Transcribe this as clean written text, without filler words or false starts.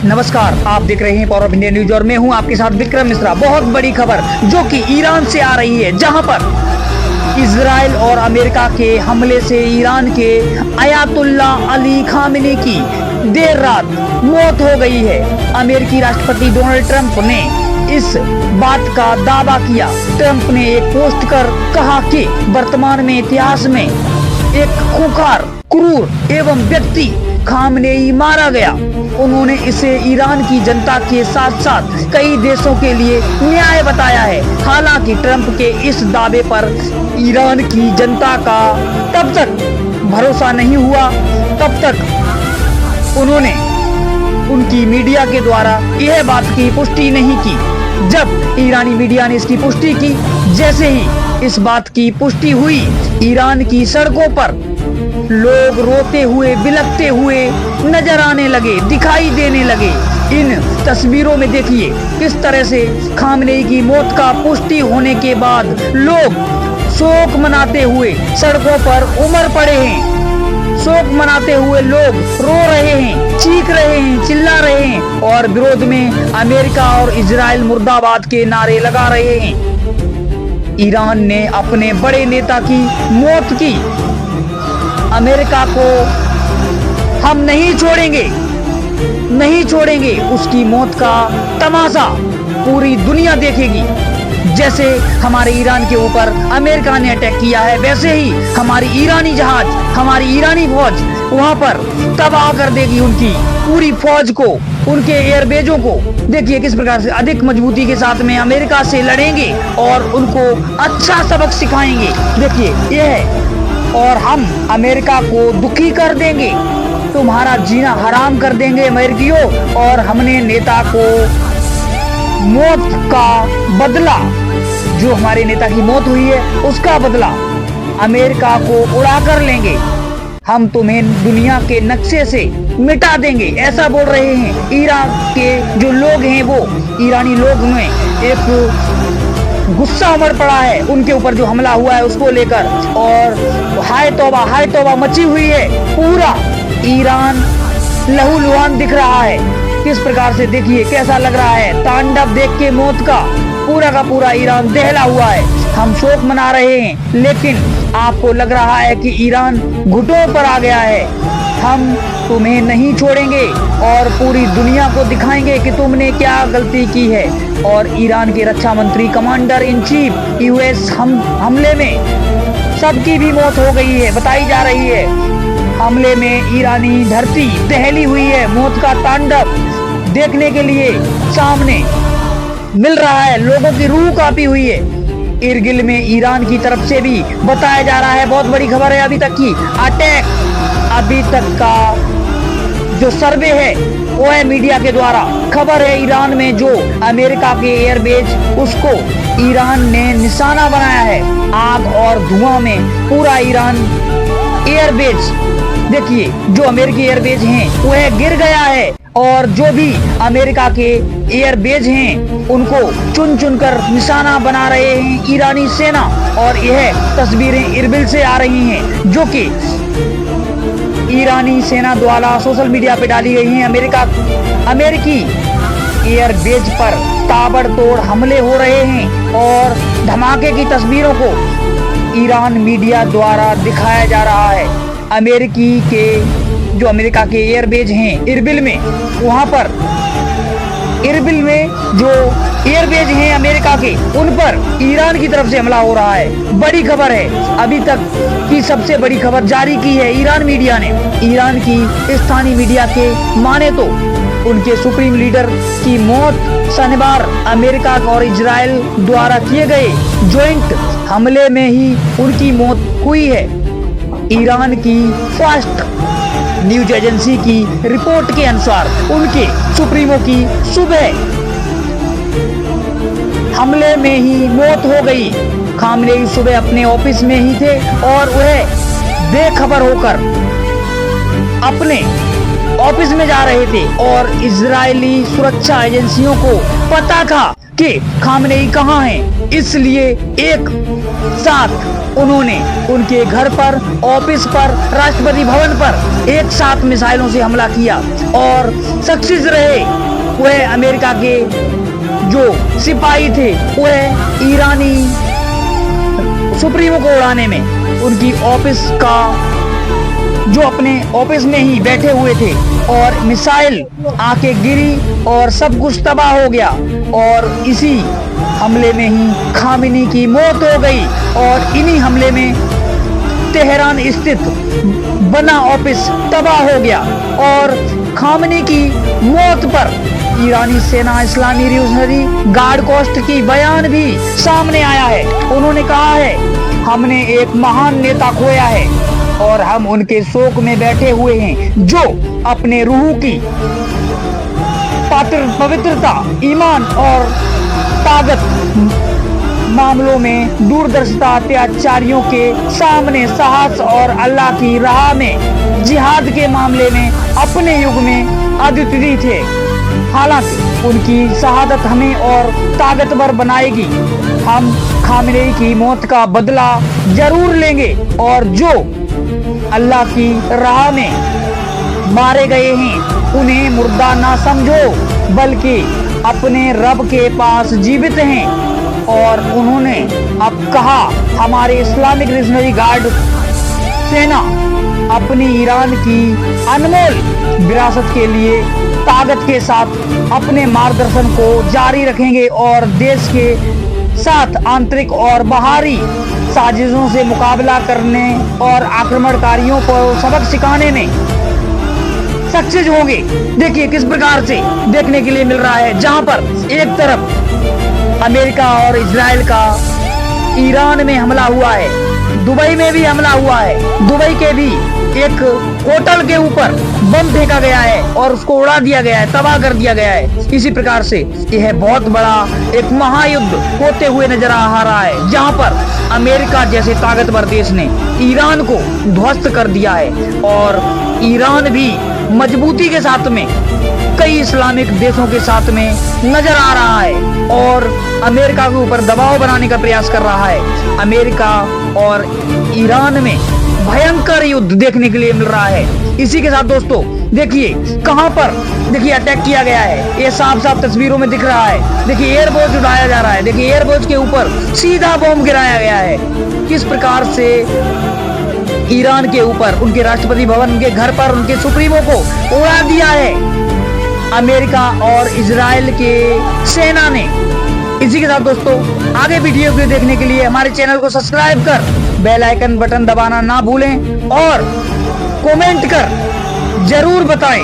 नमस्कार, आप देख रहे हैं पावर ऑफ इंडिया न्यूज और मैं हूं आपके साथ विक्रम मिश्रा। बहुत बड़ी खबर जो कि ईरान से आ रही है, जहां पर इजराइल और अमेरिका के हमले से ईरान के अयातुल्ला अली खामेनी की देर रात मौत हो गई है। अमेरिकी राष्ट्रपति डोनाल्ड ट्रंप ने इस बात का दावा किया। ट्रंप ने एक पोस्ट कर कहा कि वर्तमान में इतिहास में एक खूंखार, क्रूर एवं व्यक्ति खामनेई मारा गया। उन्होंने इसे ईरान की जनता के साथ साथ कई देशों के लिए न्याय बताया है। हालांकि ट्रंप के इस दावे पर ईरान की जनता का तब तक भरोसा नहीं हुआ, तब तक उन्होंने उनकी मीडिया के द्वारा यह बात की पुष्टि नहीं की। जब ईरानी मीडिया ने इसकी पुष्टि की, जैसे ही इस बात की पुष्टि हुई, ईरान की सड़कों पर लोग रोते हुए, बिलखते हुए नजर आने लगे, दिखाई देने लगे। इन तस्वीरों में देखिए किस तरह से खामनेई की मौत का पुष्टि होने के बाद लोग शोक मनाते हुए सड़कों पर उमड़ पड़े हैं। शोक मनाते हुए लोग रो रहे हैं, चीख रहे हैं, चिल्ला रहे हैं और विरोध में अमेरिका और इजराइल मुर्दाबाद के नारे लगा रहे हैं। ईरान ने अपने बड़े नेता की मौत की। अमेरिका को हम नहीं छोड़ेंगे, नहीं छोड़ेंगे। उसकी मौत का तमाशा पूरी दुनिया देखेगी। जैसे हमारे ईरान के ऊपर अमेरिका ने अटैक किया है, वैसे ही हमारी ईरानी जहाज, हमारी ईरानी फौज वहां पर तबाह कर देगी उनकी पूरी फौज को, उनके एयरबेजों को। देखिए किस प्रकार से अधिक मजबूती के साथ में अमेरिका से लड़ेंगे और उनको अच्छा सबक सिखाएंगे। देखिए यह है, और हम अमेरिका को दुखी कर देंगे, तुम्हारा जीना हराम कर देंगे अमेरिकियों। और हमने नेता को मौत का बदला, जो हमारे नेता की मौत हुई है उसका बदला अमेरिका को उड़ा कर लेंगे। हम तुम्हें दुनिया के नक्शे से मिटा देंगे, ऐसा बोल रहे हैं। ईरान के जो लोग हैं, वो ईरानी लोग में एक गुस्सा उमड़ पड़ा है उनके ऊपर जो हमला हुआ है उसको लेकर, और हाय तौबा मची हुई है। पूरा ईरान लहूलुहान दिख रहा है। किस प्रकार से देखिए कैसा लग रहा है, तांडव देख के मौत का पूरा ईरान दहला हुआ है। हम शोक मना रहे हैं, लेकिन आपको लग रहा है कि ईरान घुटनों पर आ गया है। हम तुम्हें नहीं छोड़ेंगे और पूरी दुनिया को दिखाएंगे कि तुमने क्या गलती की है। और ईरान के रक्षा मंत्री, कमांडर इन चीफ यूएस हमले में सबकी भी मौत हो गई है, बताई जा रही है। हमले में ईरानी धरती दहली हुई है। मौत का तांडव देखने के लिए सामने मिल रहा है, लोगों की रूह कांपी हुई है। इरबिल में ईरान की तरफ से भी बताया जा रहा है, बहुत बड़ी खबर है अभी तक की अटैक, अभी तक का जो सर्वे है वो है मीडिया के द्वारा। खबर है ईरान में जो अमेरिका के एयरबेज, उसको ईरान ने निशाना बनाया है। आग और धुआं में पूरा ईरान एयरबेज, देखिए जो अमेरिकी एयरबेज हैं वह गिर गया है, और जो भी अमेरिका के एयरबेज हैं उनको चुन चुन कर निशाना बना रहे हैं ईरानी सेना। और यह तस्वीरें इरबिल से आ रही हैं, जो कि ईरानी सेना द्वारा सोशल मीडिया पे डाली गई हैं। अमेरिकी एयरबेज पर ताबड़तोड़ हमले हो रहे हैं और धमाके की तस्वीरों को ईरान मीडिया द्वारा दिखाया जा रहा है। अमेरिका के एयरबेज हैं इरबिल में, वहां पर इरबिल में जो एयरबेज हैं अमेरिका के, उन पर ईरान की तरफ से हमला हो रहा है। बड़ी खबर है, अभी तक की सबसे बड़ी खबर जारी की है ईरान मीडिया ने। ईरान की स्थानीय मीडिया के माने तो उनके सुप्रीम लीडर की मौत शनिवार अमेरिका और इजराइल द्वारा किए गए ज्वाइंट हमले में ही उनकी मौत हुई है। ईरान की फर्स्ट न्यूज एजेंसी की रिपोर्ट के अनुसार उनके सुप्रीमो की सुबह हमले में ही मौत हो गई। खामनेई सुबह अपने ऑफिस में ही थे और वह बेखबर होकर अपने ऑफिस में जा रहे थे, और इजरायली सुरक्षा एजेंसियों को पता था कि खामनेई कहाँ हैं, इसलिए एक साथ उन्होंने उनके घर पर, ऑफिस पर, राष्ट्रपति भवन पर एक साथ मिसाइलों से हमला किया और सक्सेस रहे वह अमेरिका के जो सिपाही थे वह ईरानी सुप्रीमो को उड़ाने में। उनकी ऑफिस का जो अपने ऑफिस में ही बैठे हुए थे और मिसाइल आके गिरी और सब कुछ तबाह हो गया और इसी हमले में ही खामेनी की मौत हो गई और इन्हीं हमले में तेहरान स्थित बना ऑफिस तबाह हो गया। और खामेनी की मौत पर ईरानी सेना इस्लामी रिवॉल्यूशनरी गार्ड कोस्ट की बयान भी सामने आया है। उन्होंने कहा है हमने एक महान नेता खोया है और हम उनके शोक में बैठे हुए हैं जो अपने रूह की पवित्रता, ईमान और ताकत मामलों में दूरदर्शिता अत्याचारियों के सामने साहस और अल्लाह की राह में जिहाद के मामले में अपने युग में अद्वितीय थे। हालांकि उनकी शहादत हमें और ताकतवर बनाएगी। हम खामेनी की मौत का बदला जरूर लेंगे और जो अल्लाह की राह में मारे गए हैं उन्हें मुर्दा ना समझो बल्कि अपने रब के पास जीवित हैं। और उन्होंने अब कहा हमारे इस्लामिक रिवॉल्यूशनरी गार्ड सेना अपनी ईरान की अनमोल विरासत के लिए ताकत के साथ अपने मार्गदर्शन को जारी रखेंगे और देश के साथ आंतरिक और बाहरी साजिशों से मुकाबला करने और आक्रमणकारियों को सबक सिखाने में सक्सेस होंगे। देखिए किस प्रकार से देखने के लिए मिल रहा है, जहां पर एक तरफ अमेरिका और इजराइल का ईरान में हमला हुआ है, दुबई में भी हमला हुआ है, दुबई के भी एक होटल के ऊपर बम फेंका गया है और उसको उड़ा दिया गया है, तबाह कर दिया गया है। इसी प्रकार से यह बहुत बड़ा एक महायुद्ध होते हुए नजर आ रहा है, जहां पर अमेरिका जैसे ताकतवर देश ने ईरान को ध्वस्त कर दिया है और ईरान भी मजबूती के साथ में कई इस्लामिक देशों के साथ में नजर आ रहा है और अमेरिका के ऊपर दबाव बनाने का प्रयास कर रहा है। अमेरिका और ईरान में भयंकर युद्ध देखने के लिए मिल रहा है। इसी के साथ दोस्तों देखिए कहां पर देखिए अटैक किया गया है, ये साफ साफ तस्वीरों में दिख रहा है। देखिए एयरबोर्ड उड़ाया जा रहा है, देखिए एयरबोर्ड के ऊपर सीधा बम गिराया गया है। किस प्रकार से ईरान के ऊपर उनके राष्ट्रपति भवन, उनके घर पर उनके सुप्रीमो को उड़ा दिया है अमेरिका और इजराइल के सेना ने। इसी के साथ दोस्तों आगे वीडियो को देखने के लिए हमारे चैनल को सब्सक्राइब कर बेल आइकन बटन दबाना ना भूलें और कमेंट कर जरूर बताएं